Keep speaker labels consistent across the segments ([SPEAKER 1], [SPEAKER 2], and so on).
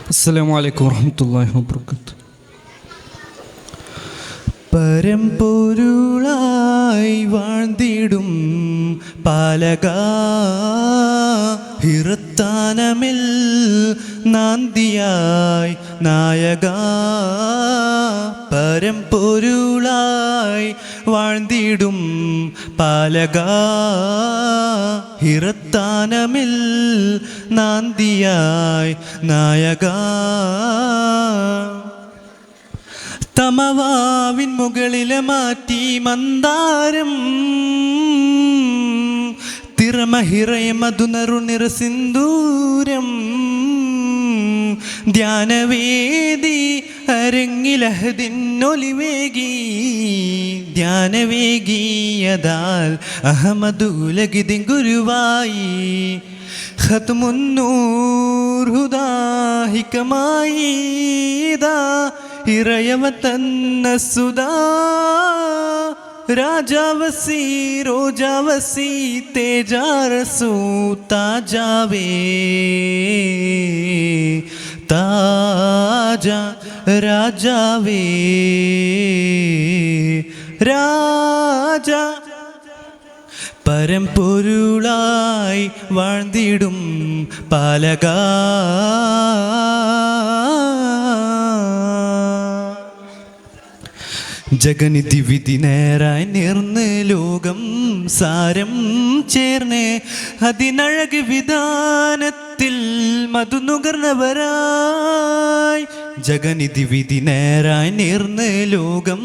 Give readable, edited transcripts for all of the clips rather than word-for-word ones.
[SPEAKER 1] അസ്സലാമു അലൈക്കും വറഹ്മത്തുള്ളാഹി വബറകാതുഹു. പരമ്പൊരുളായി வாழ்ந்திடும் പാലക ഹിറത്താനമിൽ നാന്തിയായി നായക. പരമ്പൊരുളായി வாழ்ந்திடும் പാലക ഹിറത്താനമിൽ നാന്തിയായി നായക. തമവാവിൻ മുകളിലെ മാറ്റി മന്ദാരം തിറമഹിറയ മധുനറുനിറ സിന്ദൂരം. ധ്യാനവേദി അരങ്ങിലഹദിന്നൊലിവേകി ധ്യാനവേഗീയതാൽ അഹമ്മദുലഗിദിൻ ഗുരുവായി. ഖത്മുന്നൂർ ഹുദാഹികമായി ഇറയവതന്ന സുദാ. രാജാവസി രോജാവസി തേജാരസു താജാവേ താജ രാജാവേ രാജ. പരമ്പൊരുളായി வாழ்ந்திடும் പാലക ജഗനിധി വിധി നേരായി നേർന്ന് ലോകം സാരം ചേർന്ന് അതിനഴക് വിധാനത്തിൽ മധുനുകർന്നവരായി. ജഗനിധി വിധി നേരായി നേർന്ന് ലോകം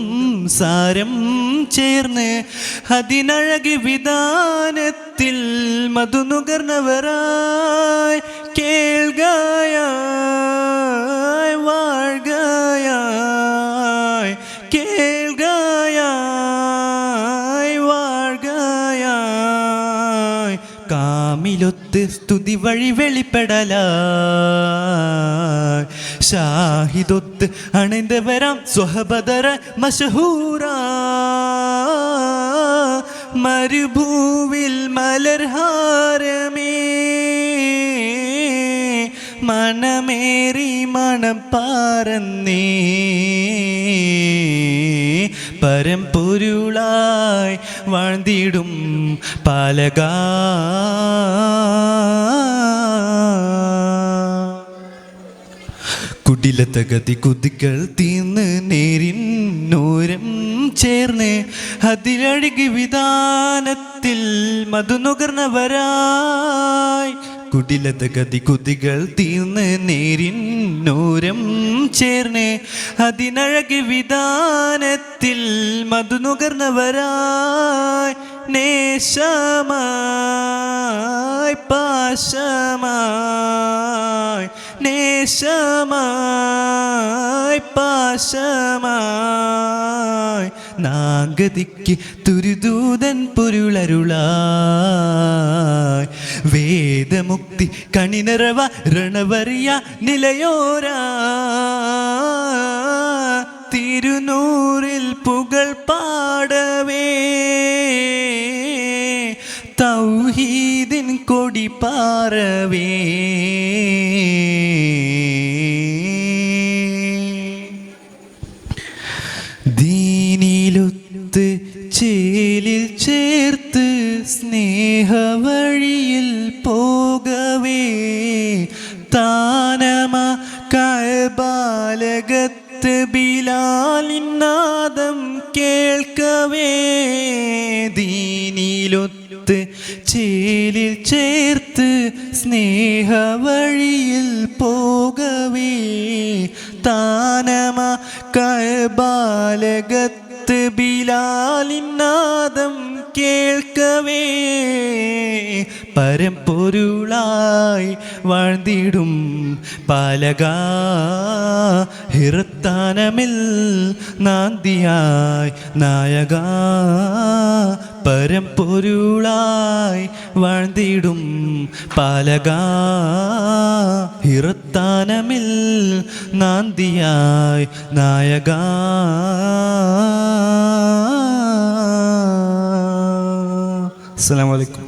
[SPEAKER 1] സാരം ചേർന്ന് അതിനഴക് വിധാനത്തിൽ മധുനുകർന്നവരായി. കേൾഗയായി വാഴ്ഗയായി കേൾഗയായി വാഴ്ഗയായി. കാമിലൊത്ത് സ്തുതി വഴി വെളിപ്പെടലായി. ഷാഹിദൊത്ത് അണിന്തവരാം സ്വഹബദര മഷഹൂറ. മരുഭൂവിൽ മലർഹാരമേ മനമേറി മണം പാരന്നേ. പരമ്പൊരുളായി வாழ்ந்திடும் പാലക കുടിലതകതി കുതികൾ തീർന്ന് നേരിന്നൂരം ചേർന്ന് അതിലഴകി വിധാനത്തിൽ മധുനുകർന്നവരായി. കുടിലതകതി കുതികൾ തീർന്ന് നേരിന്നൂരം ചേർന്ന് അതിനഴകി വിധാനത്തിൽ മധുനുകർന്നവരായി. നേശമായി പാശമായി നേശമായി പാശമായി നാഗതിക്ക് തുരുദൂതൻ പൊരുളരുളായി. വേദമുക്തി കണിനിറവ രണവറിയ നിലയോരാ. തിരുനൂറിൽ പുകൾ പാടവേ തൗഹീദിൻ കൊടി പാറവേ. ദീനിലൊത്ത് ചേലിൽ ചേർത്ത് സ്നേഹവഴിയിൽ പോകവേ താനമ കഅബാലകത്ത് ബിലാലിനാദം കേൾക്കവേ. ദീനിലൊത്ത് ചേലിൽ ചേർത്ത് സ്നേഹവഴിയിൽ പോകവേ താനമ കഅബാലകത്ത് ബിലാലിനാദം കേൾക്കവേ. പരമ്പൊരുളായി வாழ்ந்திடும் പാലക ഹിറത്താനമിൽ നാന്തിയായി നായക. പരമ്പൊരുളായി வாழ்ந்திடும் പാലക ഹിറത്താനമിൽ നാന്തിയായി നായക. അസ്സലാമു അലൈക്കും.